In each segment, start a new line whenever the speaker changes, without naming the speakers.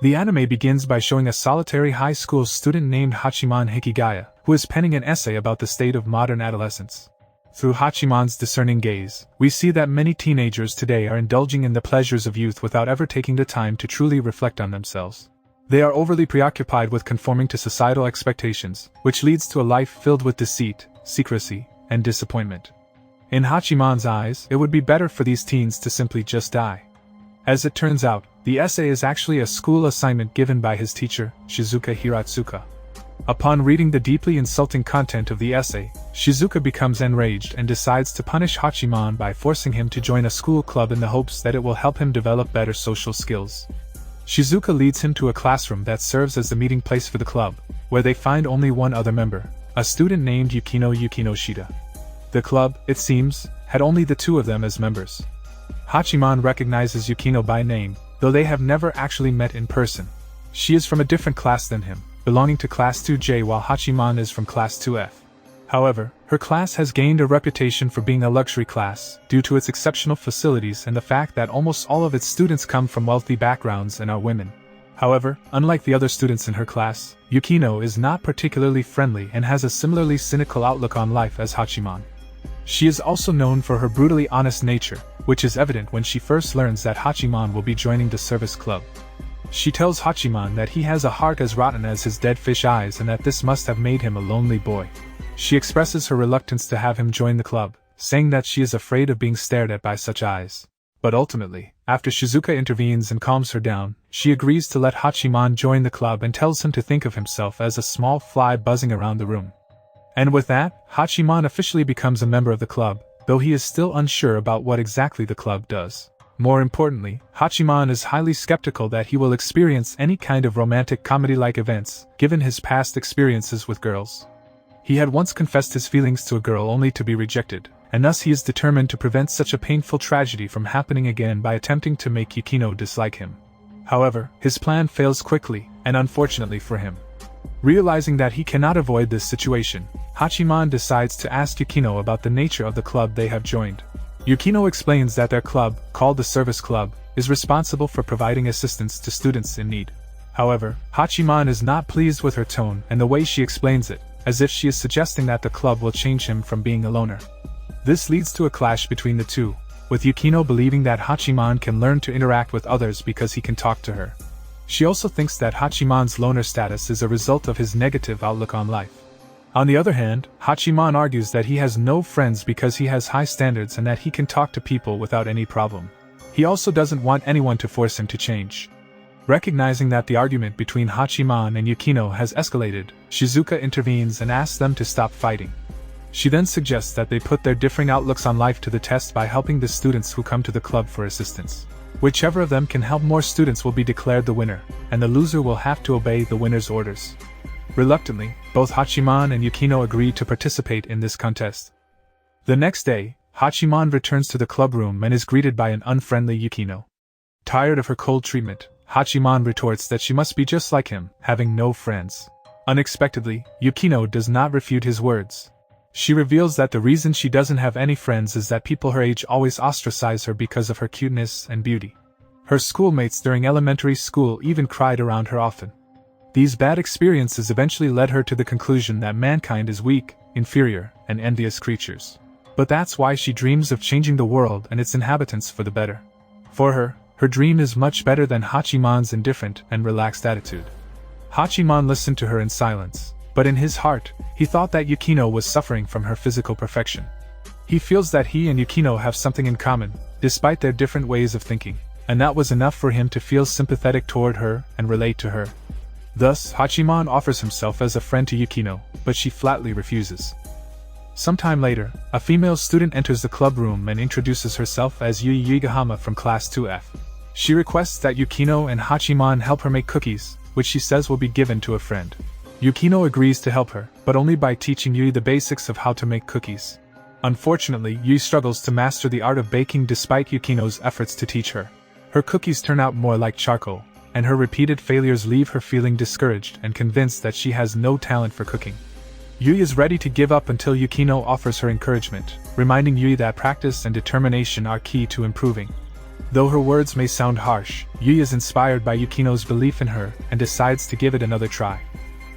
The anime begins by showing a solitary high school student named Hachiman Hikigaya, who is penning an essay about the state of modern adolescence. Through Hachiman's discerning gaze, we see that many teenagers today are indulging in the pleasures of youth without ever taking the time to truly reflect on themselves. They are overly preoccupied with conforming to societal expectations, which leads to a life filled with deceit, secrecy, and disappointment. In Hachiman's eyes, it would be better for these teens to simply just die. As it turns out, the essay is actually a school assignment given by his teacher, Shizuka Hiratsuka. Upon reading the deeply insulting content of the essay, Shizuka becomes enraged and decides to punish Hachiman by forcing him to join a school club in the hopes that it will help him develop better social skills. Shizuka leads him to a classroom that serves as the meeting place for the club, where they find only one other member, a student named Yukino Shida. The club, it seems, had only the two of them as members. Hachiman recognizes Yukino by name, though they have never actually met in person. She is from a different class than him, belonging to Class 2J while Hachiman is from Class 2F. However, her class has gained a reputation for being a luxury class due to its exceptional facilities and the fact that almost all of its students come from wealthy backgrounds and are women. However, unlike the other students in her class, Yukino is not particularly friendly and has a similarly cynical outlook on life as Hachiman. She is also known for her brutally honest nature, which is evident when she first learns that Hachiman will be joining the service club. She tells Hachiman that he has a heart as rotten as his dead fish eyes and that this must have made him a lonely boy. She expresses her reluctance to have him join the club, saying that she is afraid of being stared at by such eyes. But ultimately, after Shizuka intervenes and calms her down, she agrees to let Hachiman join the club and tells him to think of himself as a small fly buzzing around the room. And with that, Hachiman officially becomes a member of the club, though he is still unsure about what exactly the club does. More importantly, Hachiman is highly skeptical that he will experience any kind of romantic comedy-like events, given his past experiences with girls. He had once confessed his feelings to a girl only to be rejected, and thus he is determined to prevent such a painful tragedy from happening again by attempting to make Yukino dislike him. However, his plan fails quickly, and unfortunately for him. Realizing that he cannot avoid this situation, Hachiman decides to ask Yukino about the nature of the club they have joined. Yukino explains that their club, called the Service Club, is responsible for providing assistance to students in need. However, Hachiman is not pleased with her tone and the way she explains it, as if she is suggesting that the club will change him from being a loner. This leads to a clash between the two, with Yukino believing that Hachiman can learn to interact with others because he can talk to her. She also thinks that Hachiman's loner status is a result of his negative outlook on life. On the other hand, Hachiman argues that he has no friends because he has high standards and that he can talk to people without any problem. He also doesn't want anyone to force him to change. Recognizing that the argument between Hachiman and Yukino has escalated, Shizuka intervenes and asks them to stop fighting. She then suggests that they put their differing outlooks on life to the test by helping the students who come to the club for assistance. Whichever of them can help more students will be declared the winner, and the loser will have to obey the winner's orders. Reluctantly, both Hachiman and Yukino agree to participate in this contest. The next day, Hachiman returns to the club room and is greeted by an unfriendly Yukino. Tired of her cold treatment, Hachiman retorts that she must be just like him, having no friends. Unexpectedly, Yukino does not refute his words. She reveals that the reason she doesn't have any friends is that people her age always ostracize her because of her cuteness and beauty. Her schoolmates during elementary school even cried around her often. These bad experiences eventually led her to the conclusion that mankind is weak, inferior, and envious creatures. But that's why she dreams of changing the world and its inhabitants for the better. For her dream is much better than Hachiman's indifferent and relaxed attitude. Hachiman listened to her in silence, but in his heart, he thought that Yukino was suffering from her physical perfection. He feels that he and Yukino have something in common, despite their different ways of thinking, and that was enough for him to feel sympathetic toward her and relate to her. Thus, Hachiman offers himself as a friend to Yukino, but she flatly refuses. Sometime later, a female student enters the club room and introduces herself as Yui Yuigahama from Class 2F. She requests that Yukino and Hachiman help her make cookies, which she says will be given to a friend. Yukino agrees to help her, but only by teaching Yui the basics of how to make cookies. Unfortunately, Yui struggles to master the art of baking despite Yukino's efforts to teach her. Her cookies turn out more like charcoal, and her repeated failures leave her feeling discouraged and convinced that she has no talent for cooking. Yui is ready to give up until Yukino offers her encouragement, reminding Yui that practice and determination are key to improving. Though her words may sound harsh, Yui is inspired by Yukino's belief in her and decides to give it another try.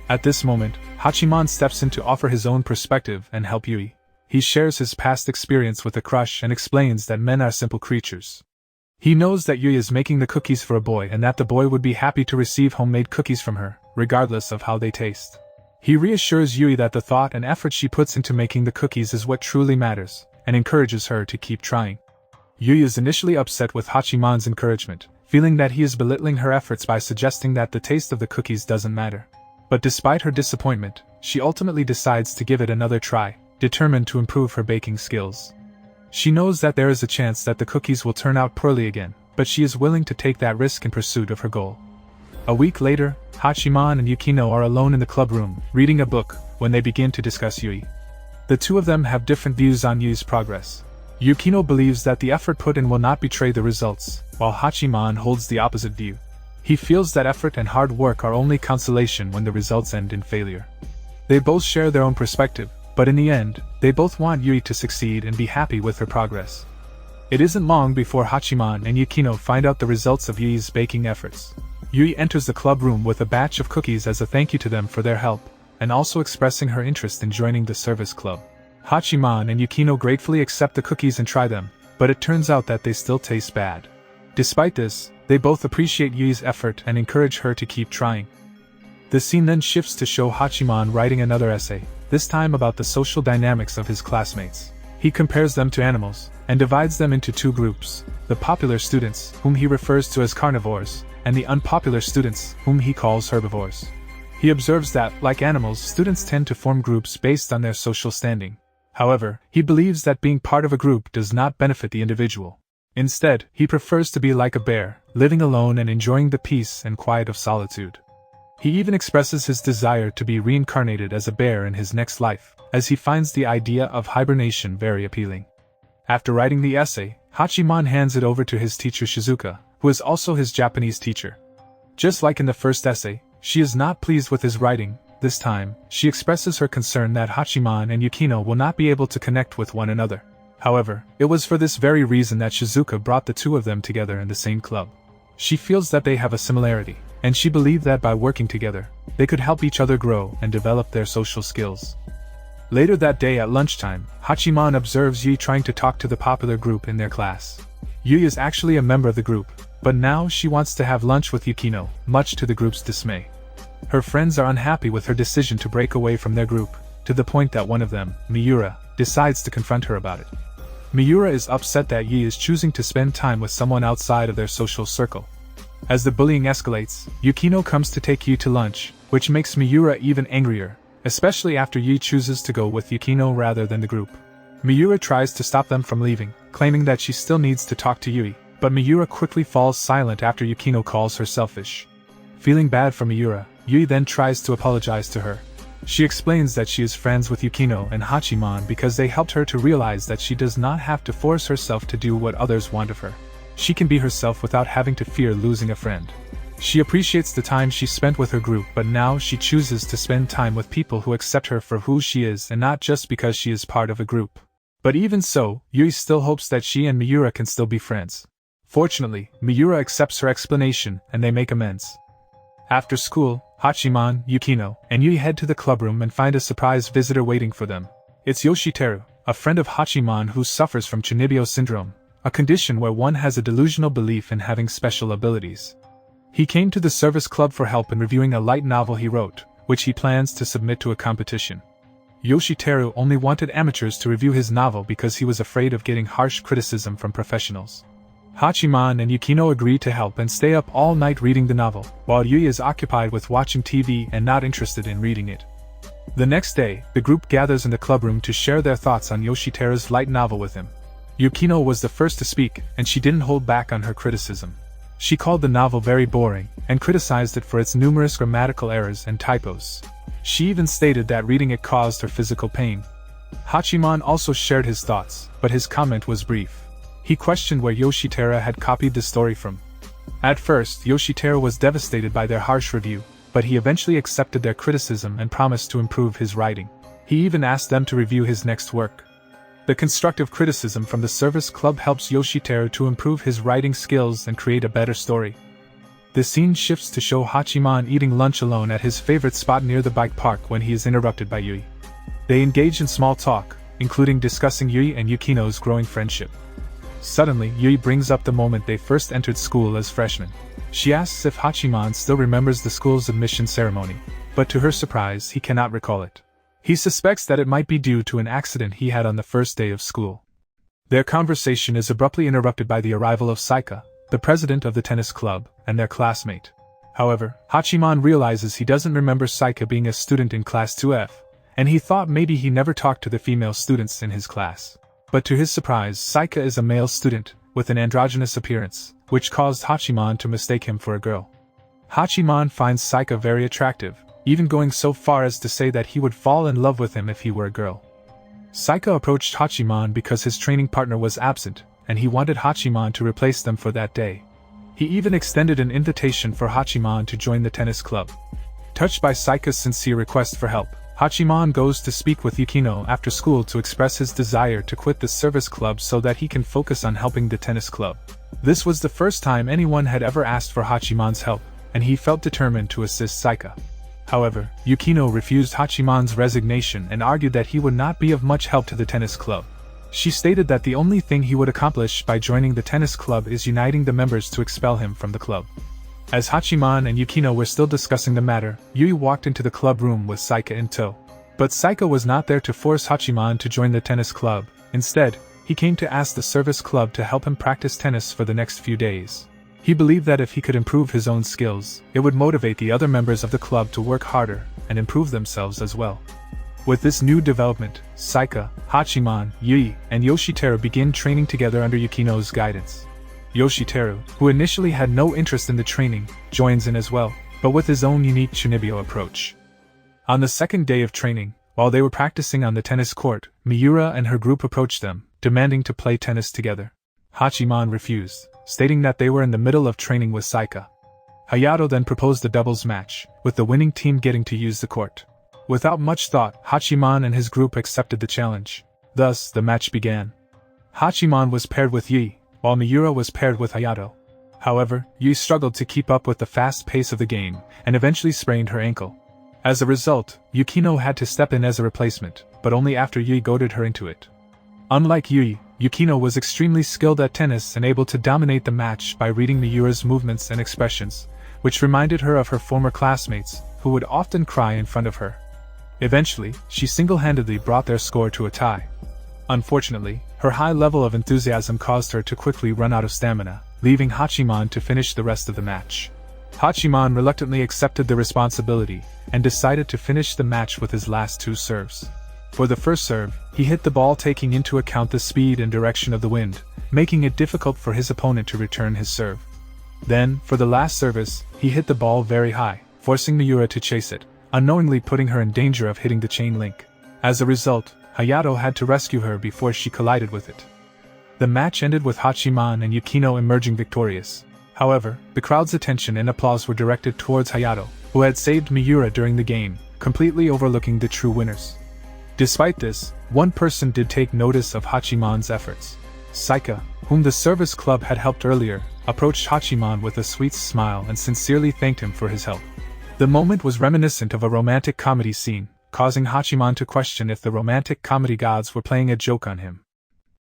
At this moment, Hachiman steps in to offer his own perspective and help Yui. He shares his past experience with the crush and explains that men are simple creatures. He knows that Yui is making the cookies for a boy and that the boy would be happy to receive homemade cookies from her, regardless of how they taste. He reassures Yui that the thought and effort she puts into making the cookies is what truly matters, and encourages her to keep trying. Yui is initially upset with Hachiman's encouragement, feeling that he is belittling her efforts by suggesting that the taste of the cookies doesn't matter. But despite her disappointment, she ultimately decides to give it another try, determined to improve her baking skills. She knows that there is a chance that the cookies will turn out poorly again, but she is willing to take that risk in pursuit of her goal. A week later, Hachiman and Yukino are alone in the club room, reading a book, when they begin to discuss Yui. The two of them have different views on Yui's progress. Yukino believes that the effort put in will not betray the results, while Hachiman holds the opposite view. He feels that effort and hard work are only consolation when the results end in failure. They both share their own perspective, but in the end, they both want Yui to succeed and be happy with her progress. It isn't long before Hachiman and Yukino find out the results of Yui's baking efforts. Yui enters the club room with a batch of cookies as a thank you to them for their help, and also expressing her interest in joining the service club. Hachiman and Yukino gratefully accept the cookies and try them, but it turns out that they still taste bad. Despite this, they both appreciate Yui's effort and encourage her to keep trying. The scene then shifts to show Hachiman writing another essay, this time about the social dynamics of his classmates. He compares them to animals, and divides them into two groups: the popular students, whom he refers to as carnivores, and the unpopular students, whom he calls herbivores. He observes that, like animals, students tend to form groups based on their social standing. However, he believes that being part of a group does not benefit the individual. Instead, he prefers to be like a bear, living alone and enjoying the peace and quiet of solitude. He even expresses his desire to be reincarnated as a bear in his next life, as he finds the idea of hibernation very appealing. After writing the essay, Hachiman hands it over to his teacher Shizuka, who is also his Japanese teacher. Just like in the first essay, she is not pleased with his writing. This time, she expresses her concern that Hachiman and Yukino will not be able to connect with one another. However, it was for this very reason that Shizuka brought the two of them together in the same club. She feels that they have a similarity, and she believed that by working together, they could help each other grow and develop their social skills. Later that day at lunchtime, Hachiman observes Yui trying to talk to the popular group in their class. Yui is actually a member of the group, but now she wants to have lunch with Yukino, much to the group's dismay. Her friends are unhappy with her decision to break away from their group, to the point that one of them, Miura, decides to confront her about it. Miura is upset that Yui is choosing to spend time with someone outside of their social circle. As the bullying escalates, Yukino comes to take Yui to lunch, which makes Miura even angrier, especially after Yui chooses to go with Yukino rather than the group. Miura tries to stop them from leaving, claiming that she still needs to talk to Yui, but Miura quickly falls silent after Yukino calls her selfish. Feeling bad for Miura, Yui then tries to apologize to her. She explains that she is friends with Yukino and Hachiman because they helped her to realize that she does not have to force herself to do what others want of her. She can be herself without having to fear losing a friend. She appreciates the time she spent with her group, but now she chooses to spend time with people who accept her for who she is and not just because she is part of a group. But even so, Yui still hopes that she and Miura can still be friends. Fortunately, Miura accepts her explanation and they make amends. After school, Hachiman, Yukino, and Yui head to the clubroom and find a surprise visitor waiting for them. It's Yoshiteru, a friend of Hachiman who suffers from Chunibyo syndrome, a condition where one has a delusional belief in having special abilities. He came to the service club for help in reviewing a light novel he wrote, which he plans to submit to a competition. Yoshiteru only wanted amateurs to review his novel because he was afraid of getting harsh criticism from professionals. Hachiman and Yukino agree to help and stay up all night reading the novel, while Yui is occupied with watching TV and not interested in reading it. The next day, the group gathers in the clubroom to share their thoughts on Yoshiteru's light novel with him. Yukino was the first to speak, and she didn't hold back on her criticism. She called the novel very boring, and criticized it for its numerous grammatical errors and typos. She even stated that reading it caused her physical pain. Hachiman also shared his thoughts, but his comment was brief. He questioned where Yoshiteru had copied the story from. At first, Yoshiteru was devastated by their harsh review, but he eventually accepted their criticism and promised to improve his writing. He even asked them to review his next work. The constructive criticism from the service club helps Yoshiteru to improve his writing skills and create a better story. The scene shifts to show Hachiman eating lunch alone at his favorite spot near the bike park when he is interrupted by Yui. They engage in small talk, including discussing Yui and Yukino's growing friendship. Suddenly, Yui brings up the moment they first entered school as freshmen. She asks if Hachiman still remembers the school's admission ceremony, but to her surprise, he cannot recall it. He suspects that it might be due to an accident he had on the first day of school. Their conversation is abruptly interrupted by the arrival of Saika, the president of the tennis club, and their classmate. However, Hachiman realizes he doesn't remember Saika being a student in Class 2F, and he thought maybe he never talked to the female students in his class. But to his surprise, Saika is a male student, with an androgynous appearance, which caused Hachiman to mistake him for a girl. Hachiman finds Saika very attractive, even going so far as to say that he would fall in love with him if he were a girl. Saika approached Hachiman because his training partner was absent, and he wanted Hachiman to replace them for that day. He even extended an invitation for Hachiman to join the tennis club. Touched by Saika's sincere request for help, Hachiman goes to speak with Yukino after school to express his desire to quit the service club so that he can focus on helping the tennis club. This was the first time anyone had ever asked for Hachiman's help, and he felt determined to assist Saika. However, Yukino refused Hachiman's resignation and argued that he would not be of much help to the tennis club. She stated that the only thing he would accomplish by joining the tennis club is uniting the members to expel him from the club. As Hachiman and Yukino were still discussing the matter, Yui walked into the club room with Saika in tow. But Saika was not there to force Hachiman to join the tennis club. Instead, he came to ask the service club to help him practice tennis for the next few days. He believed that if he could improve his own skills, it would motivate the other members of the club to work harder and improve themselves as well. With this new development, Saika, Hachiman, Yui, and Yoshiteru begin training together under Yukino's guidance. Yoshiteru, who initially had no interest in the training, joins in as well, but with his own unique Chunibyo approach. On the second day of training, while they were practicing on the tennis court, Miura and her group approached them, demanding to play tennis together. Hachiman refused, stating that they were in the middle of training with Saika. Hayato then proposed a doubles match, with the winning team getting to use the court. Without much thought, Hachiman and his group accepted the challenge. Thus, the match began. Hachiman was paired with Yui, while Miura was paired with Hayato. However, Yui struggled to keep up with the fast pace of the game, and eventually sprained her ankle. As a result, Yukino had to step in as a replacement, but only after Yui goaded her into it. Unlike Yui, Yukino was extremely skilled at tennis and able to dominate the match by reading Miura's movements and expressions, which reminded her of her former classmates, who would often cry in front of her. Eventually, she single-handedly brought their score to a tie. Unfortunately, her high level of enthusiasm caused her to quickly run out of stamina, leaving Hachiman to finish the rest of the match. Hachiman reluctantly accepted the responsibility, and decided to finish the match with his last two serves. For the first serve, he hit the ball taking into account the speed and direction of the wind, making it difficult for his opponent to return his serve. Then, for the last service, he hit the ball very high, forcing Miura to chase it, unknowingly putting her in danger of hitting the chain link. As a result, Hayato had to rescue her before she collided with it. The match ended with Hachiman and Yukino emerging victorious. However, the crowd's attention and applause were directed towards Hayato, who had saved Miura during the game, completely overlooking the true winners. Despite this, one person did take notice of Hachiman's efforts. Saika, whom the service club had helped earlier, approached Hachiman with a sweet smile and sincerely thanked him for his help. The moment was reminiscent of a romantic comedy scene, causing Hachiman to question if the romantic comedy gods were playing a joke on him.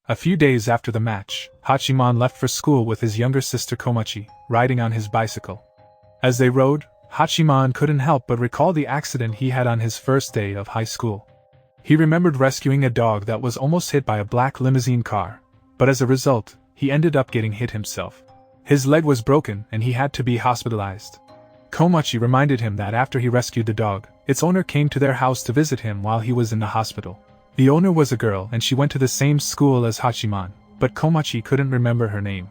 A few days after the match, Hachiman left for school with his younger sister Komachi, riding on his bicycle. As they rode, Hachiman couldn't help but recall the accident he had on his first day of high school. He remembered rescuing a dog that was almost hit by a black limousine car, but as a result, he ended up getting hit himself. His leg was broken and he had to be hospitalized. Komachi reminded him that after he rescued the dog, its owner came to their house to visit him while he was in the hospital. The owner was a girl and she went to the same school as Hachiman, but Komachi couldn't remember her name.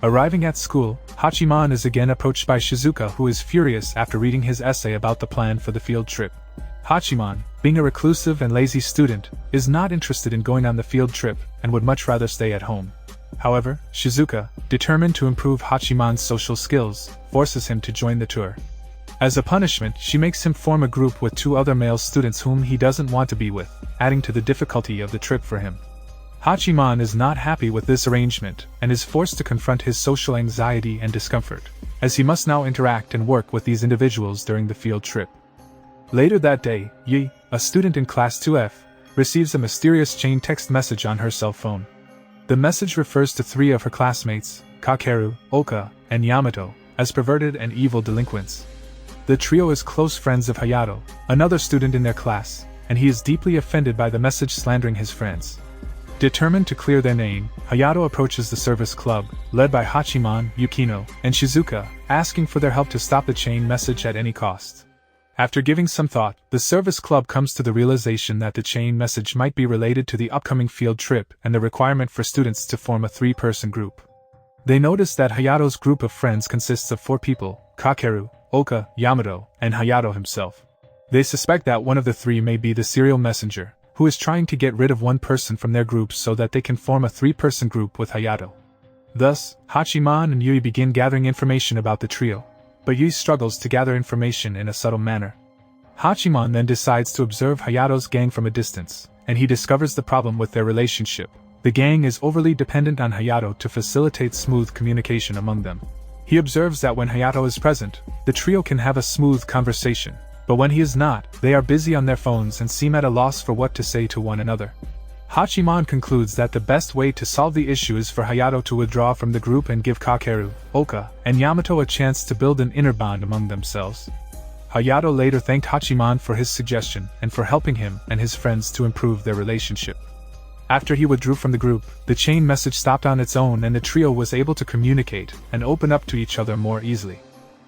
Arriving at school, Hachiman is again approached by Shizuka, who is furious after reading his essay about the plan for the field trip. Hachiman, being a reclusive and lazy student, is not interested in going on the field trip and would much rather stay at home. However, Shizuka, determined to improve Hachiman's social skills, forces him to join the tour. As a punishment, she makes him form a group with two other male students whom he doesn't want to be with, adding to the difficulty of the trip for him. Hachiman is not happy with this arrangement and is forced to confront his social anxiety and discomfort, as he must now interact and work with these individuals during the field trip. Later that day, Yi, a student in Class 2F, receives a mysterious chain text message on her cell phone. The message refers to 3 of her classmates, Kakeru, Oka, and Yamato, as perverted and evil delinquents. The trio is close friends of Hayato, another student in their class, and he is deeply offended by the message slandering his friends. Determined to clear their name, Hayato approaches the service club, led by Hachiman, Yukino, and Shizuka, asking for their help to stop the chain message at any cost. After giving some thought, the service club comes to the realization that the chain message might be related to the upcoming field trip and the requirement for students to form a 3-person group. They notice that Hayato's group of friends consists of 4 people: Kakeru, Oka, Yamato, and Hayato himself. They suspect that one of the 3 may be the serial messenger, who is trying to get rid of one person from their group so that they can form a 3-person group with Hayato. Thus, Hachiman and Yui begin gathering information about the trio, but Yui struggles to gather information in a subtle manner. Hachiman then decides to observe Hayato's gang from a distance, and he discovers the problem with their relationship. The gang is overly dependent on Hayato to facilitate smooth communication among them. He observes that when Hayato is present, the trio can have a smooth conversation, but when he is not, they are busy on their phones and seem at a loss for what to say to one another. Hachiman concludes that the best way to solve the issue is for Hayato to withdraw from the group and give Kakeru, Oka, and Yamato a chance to build an inner bond among themselves. Hayato later thanked Hachiman for his suggestion and for helping him and his friends to improve their relationship. After he withdrew from the group, the chain message stopped on its own and the trio was able to communicate and open up to each other more easily.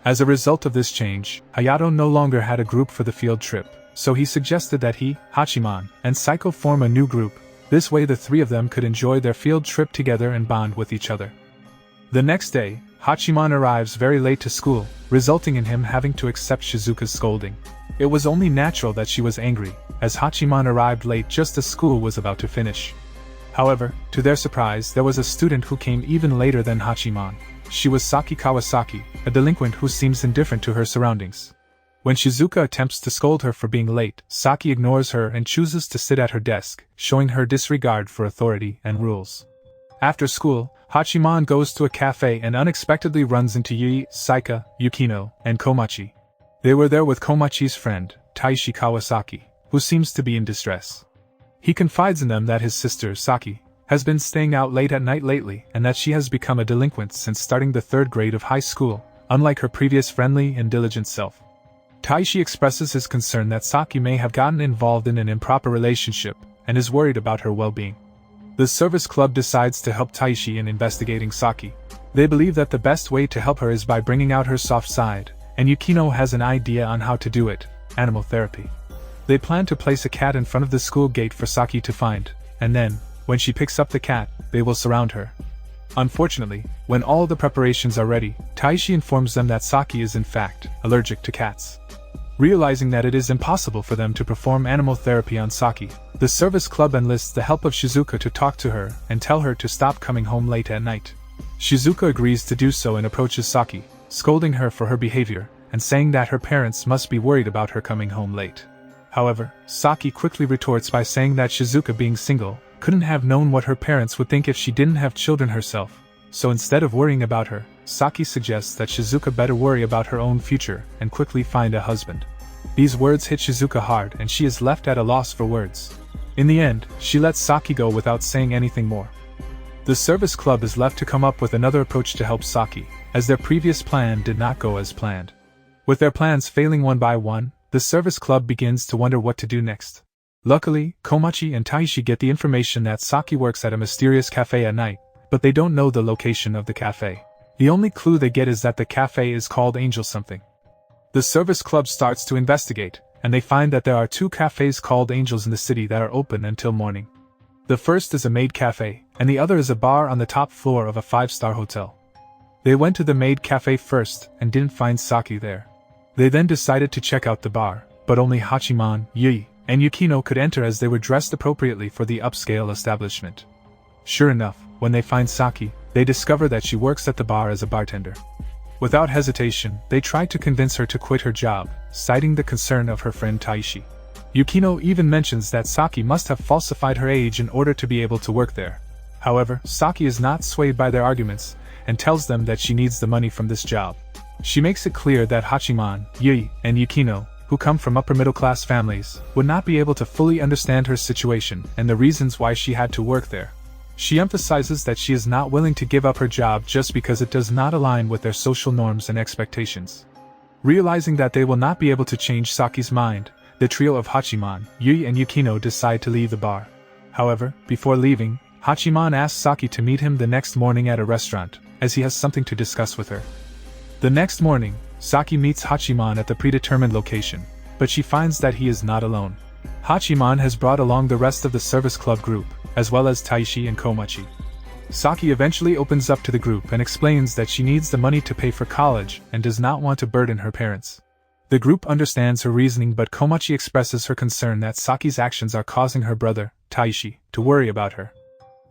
As a result of this change, Hayato no longer had a group for the field trip, so he suggested that he, Hachiman, and Saiko form a new group. This way the 3 of them could enjoy their field trip together and bond with each other. The next day, Hachiman arrives very late to school, resulting in him having to accept Shizuka's scolding. It was only natural that she was angry, as Hachiman arrived late just as school was about to finish. However, to their surprise, there was a student who came even later than Hachiman. She was Saki Kawasaki, a delinquent who seems indifferent to her surroundings. When Shizuka attempts to scold her for being late, Saki ignores her and chooses to sit at her desk, showing her disregard for authority and rules. After school, Hachiman goes to a cafe and unexpectedly runs into Yui, Saika, Yukino, and Komachi. They were there with Komachi's friend, Taishi Kawasaki, who seems to be in distress. He confides in them that his sister, Saki, has been staying out late at night lately and that she has become a delinquent since starting the 3rd grade of high school, unlike her previous friendly and diligent self. Taishi expresses his concern that Saki may have gotten involved in an improper relationship and is worried about her well-being. The service club decides to help Taishi in investigating Saki. They believe that the best way to help her is by bringing out her soft side, and Yukino has an idea on how to do it: animal therapy. They plan to place a cat in front of the school gate for Saki to find, and then, when she picks up the cat, they will surround her. Unfortunately, when all the preparations are ready, Taishi informs them that Saki is in fact allergic to cats. Realizing that it is impossible for them to perform animal therapy on Saki, the service club enlists the help of Shizuka to talk to her and tell her to stop coming home late at night. Shizuka agrees to do so and approaches Saki, scolding her for her behavior and saying that her parents must be worried about her coming home late. However, Saki quickly retorts by saying that Shizuka, being single, couldn't have known what her parents would think if she didn't have children herself, so instead of worrying about her, Saki suggests that Shizuka better worry about her own future and quickly find a husband. These words hit Shizuka hard and she is left at a loss for words. In the end, she lets Saki go without saying anything more. The service club is left to come up with another approach to help Saki, as their previous plan did not go as planned. With their plans failing one by one, the service club begins to wonder what to do next. Luckily, Komachi and Taishi get the information that Saki works at a mysterious cafe at night, but they don't know the location of the cafe. The only clue they get is that the cafe is called Angel something. The service club starts to investigate, and they find that there are 2 cafes called Angels in the city that are open until morning. The first is a maid cafe, and the other is a bar on the top floor of a 5-star hotel. They went to the maid cafe first and didn't find Saki there. They then decided to check out the bar, but only Hachiman, Yui, and Yukino could enter as they were dressed appropriately for the upscale establishment. Sure enough, when they find Saki, they discover that she works at the bar as a bartender. Without hesitation, they try to convince her to quit her job, citing the concern of her friend Taishi. Yukino even mentions that Saki must have falsified her age in order to be able to work there. However, Saki is not swayed by their arguments, and tells them that she needs the money from this job. She makes it clear that Hachiman, Yui, and Yukino, who come from upper middle class families, would not be able to fully understand her situation and the reasons why she had to work there. She emphasizes that she is not willing to give up her job just because it does not align with their social norms and expectations. Realizing that they will not be able to change Saki's mind, the trio of Hachiman, Yui, and Yukino decide to leave the bar. However, before leaving, Hachiman asks Saki to meet him the next morning at a restaurant, as he has something to discuss with her. The next morning, Saki meets Hachiman at the predetermined location, but she finds that he is not alone. Hachiman has brought along the rest of the service club group, as well as Taishi and Komachi. Saki eventually opens up to the group and explains that she needs the money to pay for college and does not want to burden her parents. The group understands her reasoning, but Komachi expresses her concern that Saki's actions are causing her brother, Taishi, to worry about her.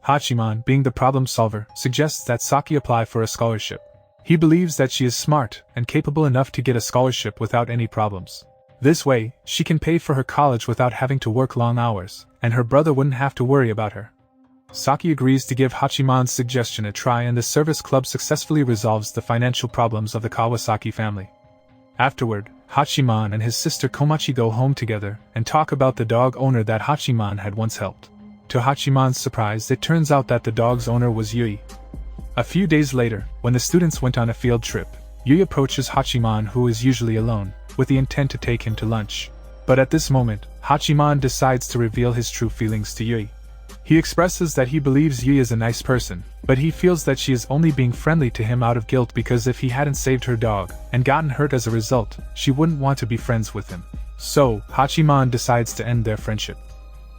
Hachiman, being the problem solver, suggests that Saki apply for a scholarship. He believes that she is smart and capable enough to get a scholarship without any problems. This way, she can pay for her college without having to work long hours, and her brother wouldn't have to worry about her. Saki agrees to give Hachiman's suggestion a try, and the service club successfully resolves the financial problems of the Kawasaki family. Afterward, Hachiman and his sister Komachi go home together and talk about the dog owner that Hachiman had once helped. To Hachiman's surprise, it turns out that the dog's owner was Yui. A few days later, when the students went on a field trip, Yui approaches Hachiman, who is usually alone, with the intent to take him to lunch. But at this moment, Hachiman decides to reveal his true feelings to Yui. He expresses that he believes Yui is a nice person, but he feels that she is only being friendly to him out of guilt because if he hadn't saved her dog and gotten hurt as a result, she wouldn't want to be friends with him. So, Hachiman decides to end their friendship.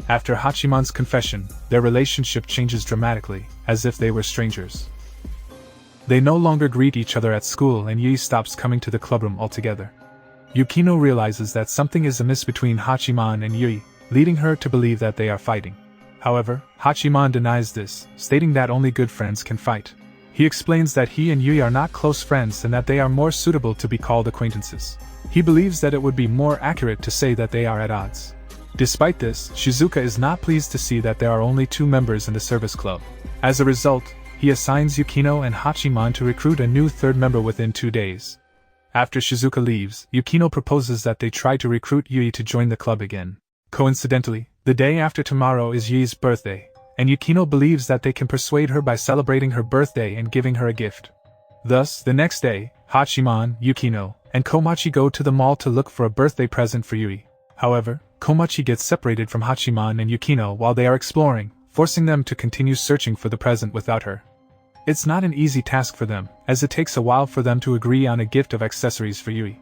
After Hachiman's confession, their relationship changes dramatically, as if they were strangers. They no longer greet each other at school, and Yui stops coming to the clubroom altogether. Yukino realizes that something is amiss between Hachiman and Yui, leading her to believe that they are fighting. However, Hachiman denies this, stating that only good friends can fight. He explains that he and Yui are not close friends and that they are more suitable to be called acquaintances. He believes that it would be more accurate to say that they are at odds. Despite this, Shizuka is not pleased to see that there are only 2 members in the service club. As a result, he assigns Yukino and Hachiman to recruit a new 3rd member within 2 days. After Shizuka leaves, Yukino proposes that they try to recruit Yui to join the club again. Coincidentally, the day after tomorrow is Yui's birthday, and Yukino believes that they can persuade her by celebrating her birthday and giving her a gift. Thus, the next day, Hachiman, Yukino, and Komachi go to the mall to look for a birthday present for Yui. However, Komachi gets separated from Hachiman and Yukino while they are exploring, forcing them to continue searching for the present without her. It's not an easy task for them, as it takes a while for them to agree on a gift of accessories for Yui.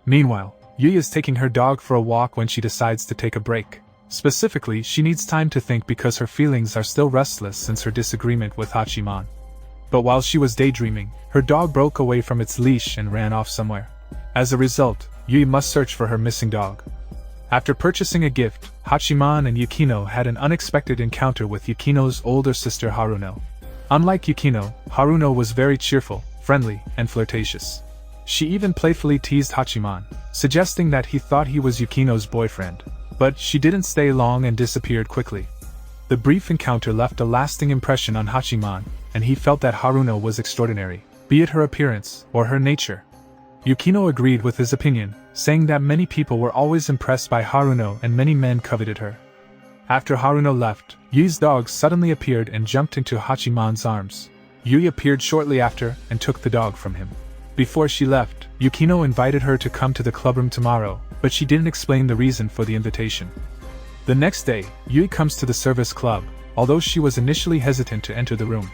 Meanwhile, Yui is taking her dog for a walk when she decides to take a break. Specifically, she needs time to think because her feelings are still restless since her disagreement with Hachiman. But while she was daydreaming, her dog broke away from its leash and ran off somewhere. As a result, Yui must search for her missing dog. After purchasing a gift, Hachiman and Yukino had an unexpected encounter with Yukino's older sister Haruno. Unlike Yukino, Haruno was very cheerful, friendly, and flirtatious. She even playfully teased Hachiman, suggesting that he thought he was Yukino's boyfriend. But she didn't stay long and disappeared quickly. The brief encounter left a lasting impression on Hachiman, and he felt that Haruno was extraordinary, be it her appearance or her nature. Yukino agreed with his opinion, saying that many people were always impressed by Haruno and many men coveted her. After Haruno left, Yui's dog suddenly appeared and jumped into Hachiman's arms. Yui appeared shortly after and took the dog from him. Before she left, Yukino invited her to come to the clubroom tomorrow, but she didn't explain the reason for the invitation. The next day, Yui comes to the service club, although she was initially hesitant to enter the room.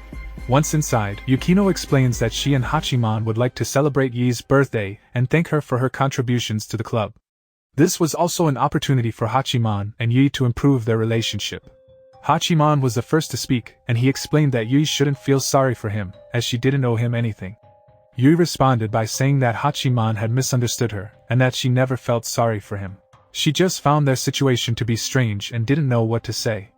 Once inside, Yukino explains that she and Hachiman would like to celebrate Yui's birthday and thank her for her contributions to the club. This was also an opportunity for Hachiman and Yui to improve their relationship. Hachiman was the first to speak, and he explained that Yui shouldn't feel sorry for him, as she didn't owe him anything. Yui responded by saying that Hachiman had misunderstood her, and that she never felt sorry for him. She just found their situation to be strange and didn't know what to say.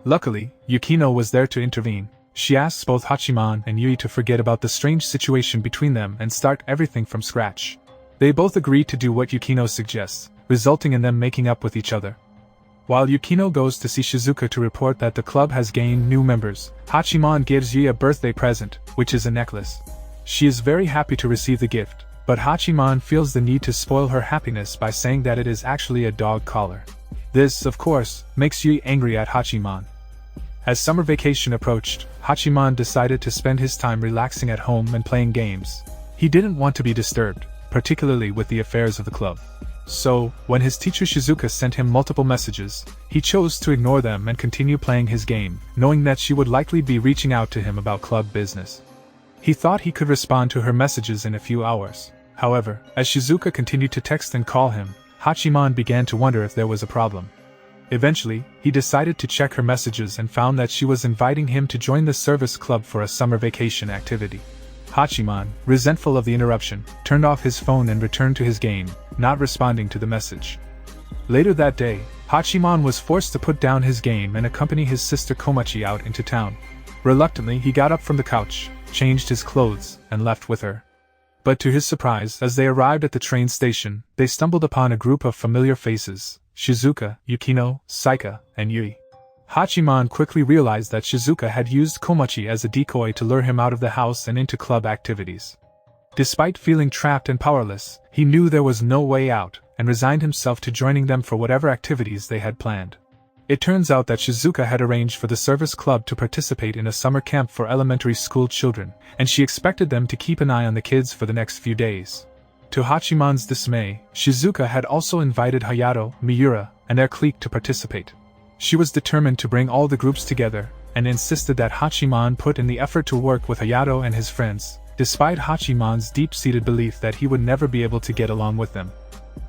Luckily, Yukino was there to intervene. She asks both Hachiman and Yui to forget about the strange situation between them and start everything from scratch. They both agree to do what Yukino suggests, resulting in them making up with each other. While Yukino goes to see Shizuka to report that the club has gained new members, Hachiman gives Yui a birthday present, which is a necklace. She is very happy to receive the gift, but Hachiman feels the need to spoil her happiness by saying that it is actually a dog collar. This, of course, makes Yui angry at Hachiman. As summer vacation approached, Hachiman decided to spend his time relaxing at home and playing games. He didn't want to be disturbed, particularly with the affairs of the club. So, when his teacher Shizuka sent him multiple messages, he chose to ignore them and continue playing his game, knowing that she would likely be reaching out to him about club business. He thought he could respond to her messages in a few hours. However, as Shizuka continued to text and call him, Hachiman began to wonder if there was a problem. Eventually, he decided to check her messages and found that she was inviting him to join the service club for a summer vacation activity. Hachiman, resentful of the interruption, turned off his phone and returned to his game, not responding to the message. Later that day, Hachiman was forced to put down his game and accompany his sister Komachi out into town. Reluctantly, he got up from the couch, changed his clothes, and left with her. But to his surprise, as they arrived at the train station, they stumbled upon a group of familiar faces: Shizuka, Yukino, Saika, and Yui. Hachiman quickly realized that Shizuka had used Komachi as a decoy to lure him out of the house and into club activities. Despite feeling trapped and powerless, he knew there was no way out, and resigned himself to joining them for whatever activities they had planned. It turns out that Shizuka had arranged for the service club to participate in a summer camp for elementary school children, and she expected them to keep an eye on the kids for the next few days. To Hachiman's dismay, Shizuka had also invited Hayato, Miura, and their clique to participate. She was determined to bring all the groups together, and insisted that Hachiman put in the effort to work with Hayato and his friends, despite Hachiman's deep-seated belief that he would never be able to get along with them.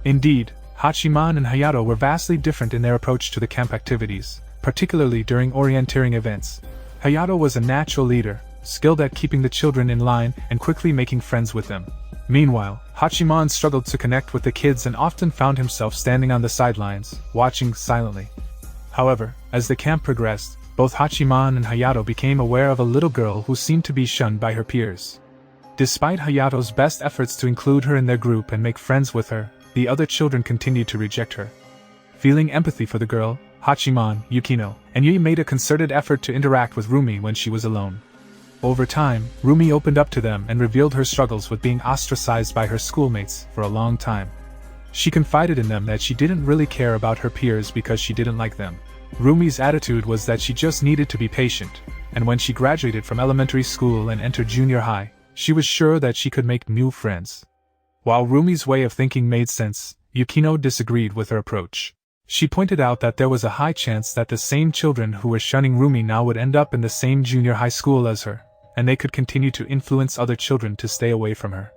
Indeed, Hachiman and Hayato were vastly different in their approach to the camp activities, particularly during orienteering events. Hayato was a natural leader, skilled at keeping the children in line and quickly making friends with them. Meanwhile, Hachiman struggled to connect with the kids and often found himself standing on the sidelines, watching silently. However, as the camp progressed, both Hachiman and Hayato became aware of a little girl who seemed to be shunned by her peers. Despite Hayato's best efforts to include her in their group and make friends with her, the other children continued to reject her. Feeling empathy for the girl, Hachiman, Yukino, and Yui made a concerted effort to interact with Rumi when she was alone. Over time, Rumi opened up to them and revealed her struggles with being ostracized by her schoolmates for a long time. She confided in them that she didn't really care about her peers because she didn't like them. Rumi's attitude was that she just needed to be patient, and when she graduated from elementary school and entered junior high, she was sure that she could make new friends. While Rumi's way of thinking made sense, Yukino disagreed with her approach. She pointed out that there was a high chance that the same children who were shunning Rumi now would end up in the same junior high school as her, and they could continue to influence other children to stay away from her.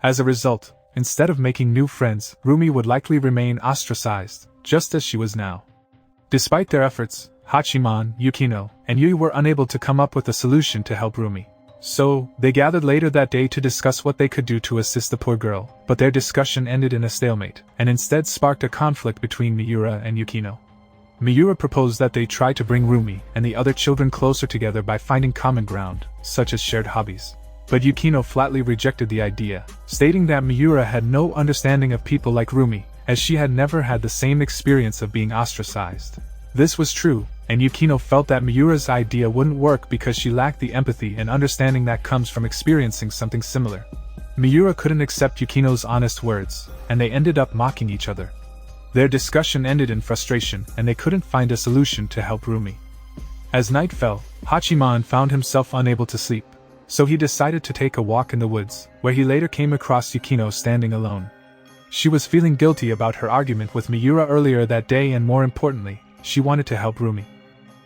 As a result, instead of making new friends, Rumi would likely remain ostracized, just as she was now. Despite their efforts, Hachiman, Yukino, and Yui were unable to come up with a solution to help Rumi. So, they gathered later that day to discuss what they could do to assist the poor girl, but their discussion ended in a stalemate, and instead sparked a conflict between Miura and Yukino. Miura proposed that they try to bring Rumi and the other children closer together by finding common ground, such as shared hobbies. But Yukino flatly rejected the idea, stating that Miura had no understanding of people like Rumi, as she had never had the same experience of being ostracized. This was true, and Yukino felt that Miura's idea wouldn't work because she lacked the empathy and understanding that comes from experiencing something similar. Miura couldn't accept Yukino's honest words, and they ended up mocking each other. Their discussion ended in frustration, and they couldn't find a solution to help Rumi. As night fell, Hachiman found himself unable to sleep, so he decided to take a walk in the woods, where he later came across Yukino standing alone. She was feeling guilty about her argument with Miura earlier that day, and more importantly, she wanted to help Rumi.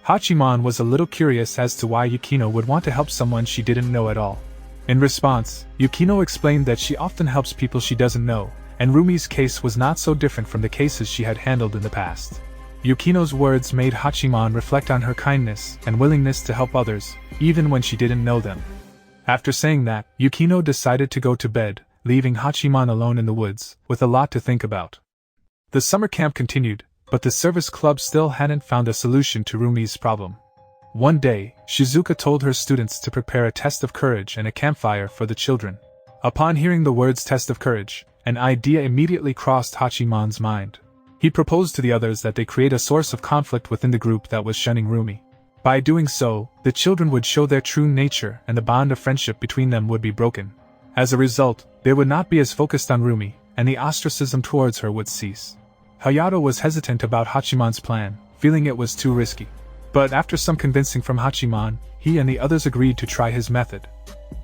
Hachiman was a little curious as to why Yukino would want to help someone she didn't know at all. In response, Yukino explained that she often helps people she doesn't know, and Rumi's case was not so different from the cases she had handled in the past. Yukino's words made Hachiman reflect on her kindness and willingness to help others, even when she didn't know them. After saying that, Yukino decided to go to bed, leaving Hachiman alone in the woods, with a lot to think about. The summer camp continued, but the service club still hadn't found a solution to Rumi's problem. One day, Shizuka told her students to prepare a test of courage and a campfire for the children. Upon hearing the words test of courage, an idea immediately crossed Hachiman's mind. He proposed to the others that they create a source of conflict within the group that was shunning Rumi. By doing so, the children would show their true nature and the bond of friendship between them would be broken. As a result, they would not be as focused on Rumi, and the ostracism towards her would cease. Hayato was hesitant about Hachiman's plan, feeling it was too risky. But after some convincing from Hachiman, he and the others agreed to try his method.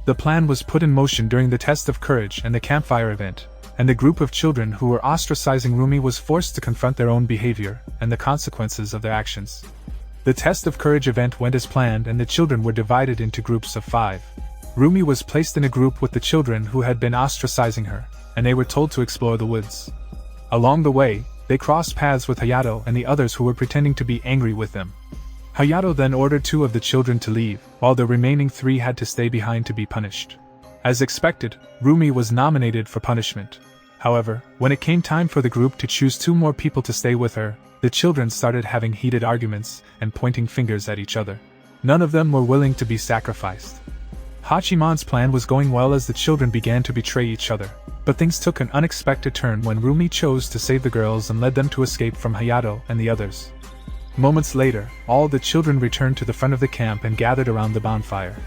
The plan was put in motion during the test of courage and the campfire event, and the group of children who were ostracizing Rumi was forced to confront their own behavior and the consequences of their actions. The test of courage event went as planned and the children were divided into groups of 5. Rumi was placed in a group with the children who had been ostracizing her, and they were told to explore the woods. Along the way, they crossed paths with Hayato and the others who were pretending to be angry with them. Hayato then ordered 2 of the children to leave, while the remaining 3 had to stay behind to be punished. As expected, Rumi was nominated for punishment. However, when it came time for the group to choose 2 more people to stay with her, the children started having heated arguments and pointing fingers at each other. None of them were willing to be sacrificed. Hachiman's plan was going well as the children began to betray each other, but things took an unexpected turn when Rumi chose to save the girls and led them to escape from Hayato and the others. Moments later, all the children returned to the front of the camp and gathered around the bonfire.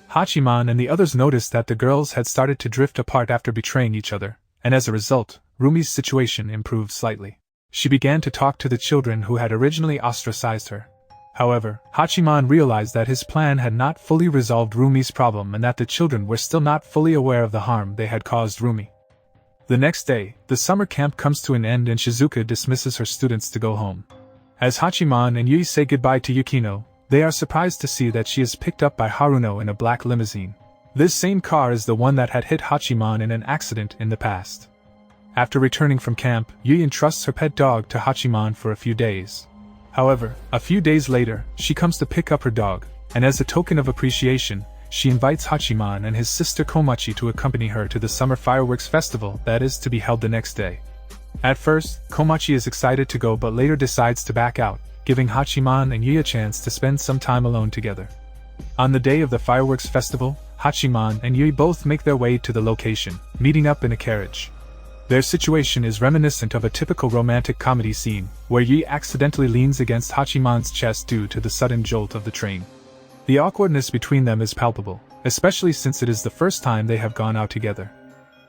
Hachiman and the others noticed that the girls had started to drift apart after betraying each other, and as a result, Rumi's situation improved slightly. She began to talk to the children who had originally ostracized her. However, Hachiman realized that his plan had not fully resolved Rumi's problem and that the children were still not fully aware of the harm they had caused Rumi. The next day, the summer camp comes to an end and Shizuka dismisses her students to go home. As Hachiman and Yui say goodbye to Yukino, they are surprised to see that she is picked up by Haruno in a black limousine. This same car is the one that had hit Hachiman in an accident in the past. After returning from camp, Yui entrusts her pet dog to Hachiman for a few days. However, a few days later, she comes to pick up her dog, and as a token of appreciation, she invites Hachiman and his sister Komachi to accompany her to the summer fireworks festival that is to be held the next day. At first, Komachi is excited to go but later decides to back out, giving Hachiman and Yui a chance to spend some time alone together. On the day of the fireworks festival, Hachiman and Yui both make their way to the location, meeting up in a carriage. Their situation is reminiscent of a typical romantic comedy scene, where Yui accidentally leans against Hachiman's chest due to the sudden jolt of the train. The awkwardness between them is palpable, especially since it is the first time they have gone out together.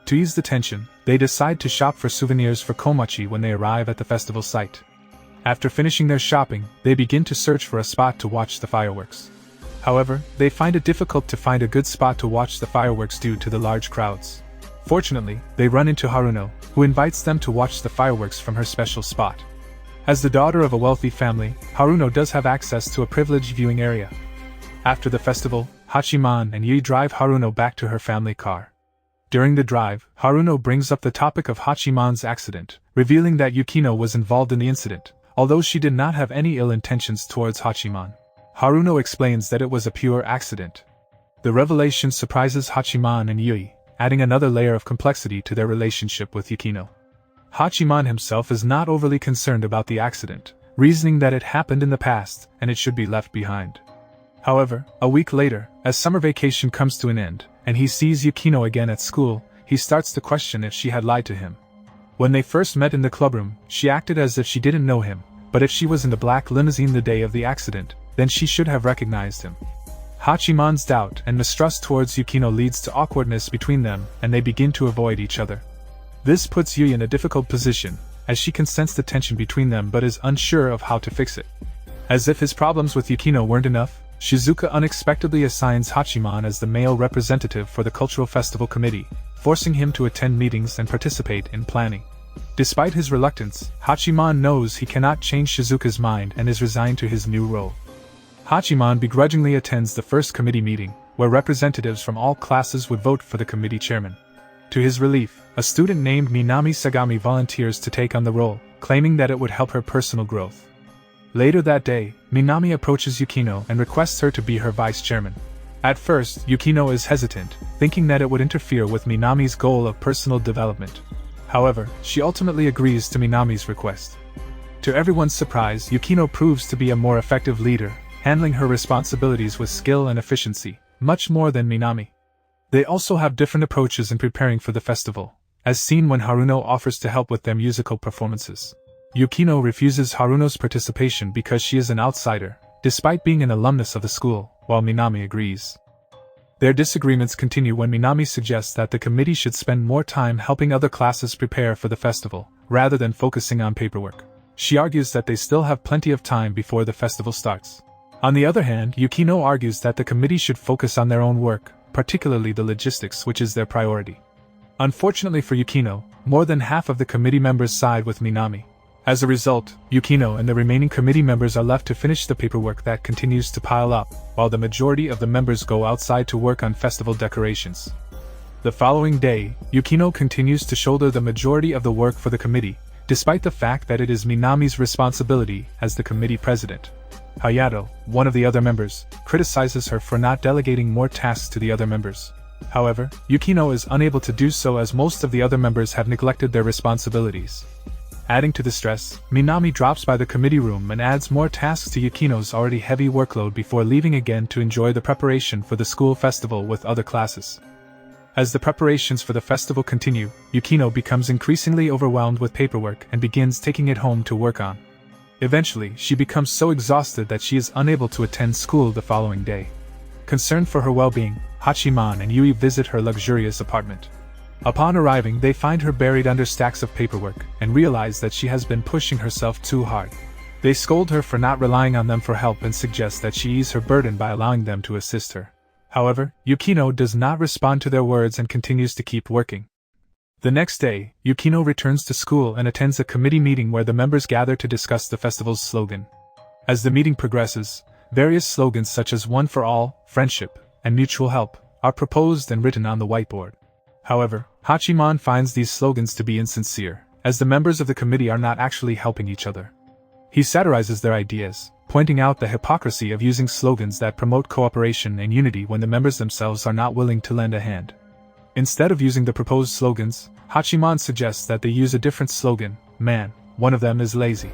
To ease the tension, they decide to shop for souvenirs for Komachi when they arrive at the festival site. After finishing their shopping, they begin to search for a spot to watch the fireworks. However, they find it difficult to find a good spot to watch the fireworks due to the large crowds. Fortunately, they run into Haruno, who invites them to watch the fireworks from her special spot. As the daughter of a wealthy family, Haruno does have access to a privileged viewing area. After the festival, Hachiman and Yui drive Haruno back to her family car. During the drive, Haruno brings up the topic of Hachiman's accident, revealing that Yukino was involved in the incident, although she did not have any ill intentions towards Hachiman. Haruno explains that it was a pure accident. The revelation surprises Hachiman and Yui, adding another layer of complexity to their relationship with Yukino. Hachiman himself is not overly concerned about the accident, reasoning that it happened in the past and it should be left behind. However, a week later, as summer vacation comes to an end, and he sees Yukino again at school, he starts to question if she had lied to him. When they first met in the clubroom, she acted as if she didn't know him, but if she was in the black limousine the day of the accident, then she should have recognized him. Hachiman's doubt and mistrust towards Yukino leads to awkwardness between them, and they begin to avoid each other. This puts Yui in a difficult position, as she can sense the tension between them but is unsure of how to fix it. As if his problems with Yukino weren't enough, Shizuka unexpectedly assigns Hachiman as the male representative for the cultural festival committee, forcing him to attend meetings and participate in planning. Despite his reluctance, Hachiman knows he cannot change Shizuka's mind and is resigned to his new role. Hachiman begrudgingly attends the first committee meeting, where representatives from all classes would vote for the committee chairman. To his relief, a student named Minami Sagami volunteers to take on the role, claiming that it would help her personal growth. Later that day, Minami approaches Yukino and requests her to be her vice chairman. At first, Yukino is hesitant, thinking that it would interfere with Minami's goal of personal development. However, she ultimately agrees to Minami's request. To everyone's surprise, Yukino proves to be a more effective leader, handling her responsibilities with skill and efficiency, much more than Minami. They also have different approaches in preparing for the festival, as seen when Haruno offers to help with their musical performances. Yukino refuses Haruno's participation because she is an outsider, despite being an alumnus of the school, while Minami agrees. Their disagreements continue when Minami suggests that the committee should spend more time helping other classes prepare for the festival, rather than focusing on paperwork. She argues that they still have plenty of time before the festival starts. On the other hand, Yukino argues that the committee should focus on their own work, particularly the logistics, which is their priority. Unfortunately for Yukino, more than half of the committee members side with Minami. As a result, Yukino and the remaining committee members are left to finish the paperwork that continues to pile up, while the majority of the members go outside to work on festival decorations. The following day, Yukino continues to shoulder the majority of the work for the committee, despite the fact that it is Minami's responsibility as the committee president. Hayato, one of the other members, criticizes her for not delegating more tasks to the other members. However, Yukino is unable to do so as most of the other members have neglected their responsibilities. Adding to the stress, Minami drops by the committee room and adds more tasks to Yukino's already heavy workload before leaving again to enjoy the preparation for the school festival with other classes. As the preparations for the festival continue, Yukino becomes increasingly overwhelmed with paperwork and begins taking it home to work on. Eventually, she becomes so exhausted that she is unable to attend school the following day. Concerned for her well-being, Hachiman and Yui visit her luxurious apartment. Upon arriving, they find her buried under stacks of paperwork and realize that she has been pushing herself too hard. They scold her for not relying on them for help and suggest that she ease her burden by allowing them to assist her. However, Yukino does not respond to their words and continues to keep working. The next day, Yukino returns to school and attends a committee meeting where the members gather to discuss the festival's slogan. As the meeting progresses, various slogans such as one for all, friendship, and mutual help are proposed and written on the whiteboard. However, Hachiman finds these slogans to be insincere, as the members of the committee are not actually helping each other. He satirizes their ideas, pointing out the hypocrisy of using slogans that promote cooperation and unity when the members themselves are not willing to lend a hand. Instead of using the proposed slogans, Hachiman suggests that they use a different slogan, "Man, one of them is lazy."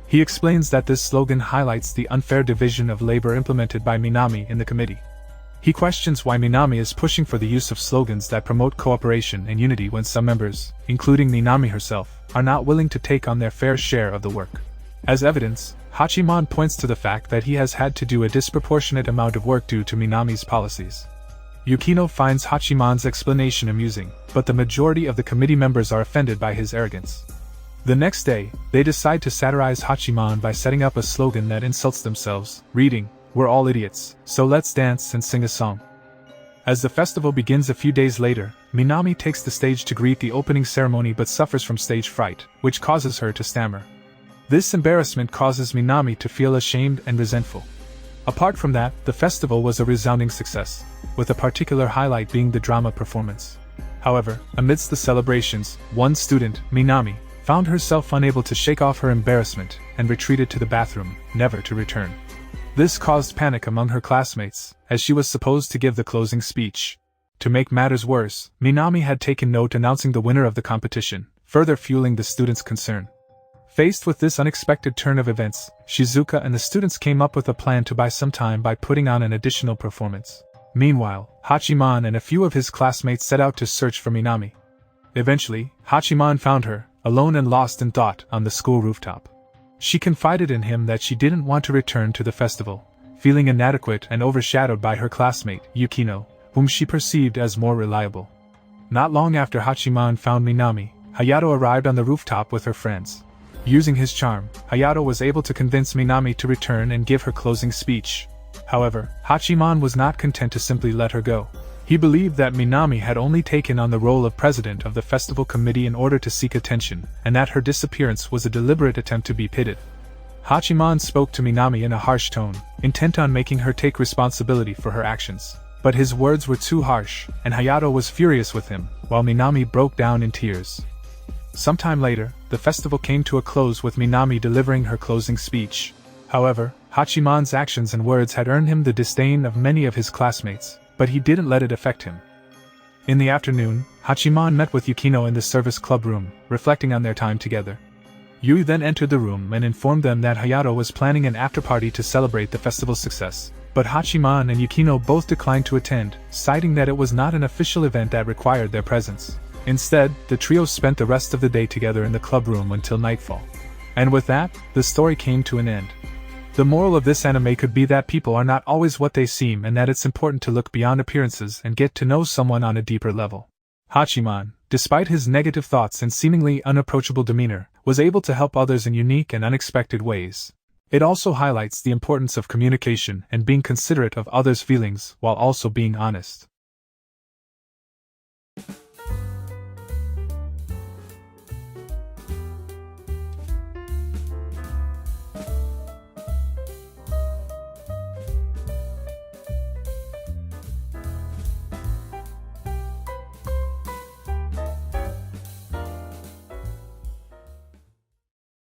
He explains that this slogan highlights the unfair division of labor implemented by Minami in the committee. He questions why Minami is pushing for the use of slogans that promote cooperation and unity when some members, including Minami herself, are not willing to take on their fair share of the work. As evidence, Hachiman points to the fact that he has had to do a disproportionate amount of work due to Minami's policies. Yukino finds Hachiman's explanation amusing, but the majority of the committee members are offended by his arrogance. The next day, they decide to satirize Hachiman by setting up a slogan that insults themselves, reading, "We're all idiots, so let's dance and sing a song." As the festival begins a few days later, Minami takes the stage to greet the opening ceremony but suffers from stage fright, which causes her to stammer. This embarrassment causes Minami to feel ashamed and resentful. Apart from that, the festival was a resounding success, with a particular highlight being the drama performance. However, amidst the celebrations, one student, Minami, found herself unable to shake off her embarrassment and retreated to the bathroom, never to return. This caused panic among her classmates, as she was supposed to give the closing speech. To make matters worse, Minami had taken note announcing the winner of the competition, further fueling the students' concern. Faced with this unexpected turn of events, Shizuka and the students came up with a plan to buy some time by putting on an additional performance. Meanwhile, Hachiman and a few of his classmates set out to search for Minami. Eventually, Hachiman found her, alone and lost in thought, on the school rooftop. She confided in him that she didn't want to return to the festival, feeling inadequate and overshadowed by her classmate, Yukino, whom she perceived as more reliable. Not long after Hachiman found Minami, Hayato arrived on the rooftop with her friends. Using his charm, Hayato was able to convince Minami to return and give her closing speech. However, Hachiman was not content to simply let her go. He believed that Minami had only taken on the role of president of the festival committee in order to seek attention, and that her disappearance was a deliberate attempt to be pitted. Hachiman spoke to Minami in a harsh tone, intent on making her take responsibility for her actions. But his words were too harsh, and Hayato was furious with him, while Minami broke down in tears. Sometime later, the festival came to a close with Minami delivering her closing speech. However, Hachiman's actions and words had earned him the disdain of many of his classmates, but he didn't let it affect him. In the afternoon, Hachiman met with Yukino in the service club room, reflecting on their time together. Yui then entered the room and informed them that Hayato was planning an after-party to celebrate the festival's success, but Hachiman and Yukino both declined to attend, citing that it was not an official event that required their presence. Instead, the trio spent the rest of the day together in the club room until nightfall. And with that, the story came to an end. The moral of this anime could be that people are not always what they seem and that it's important to look beyond appearances and get to know someone on a deeper level. Hachiman, despite his negative thoughts and seemingly unapproachable demeanor, was able to help others in unique and unexpected ways. It also highlights the importance of communication and being considerate of others' feelings while also being honest.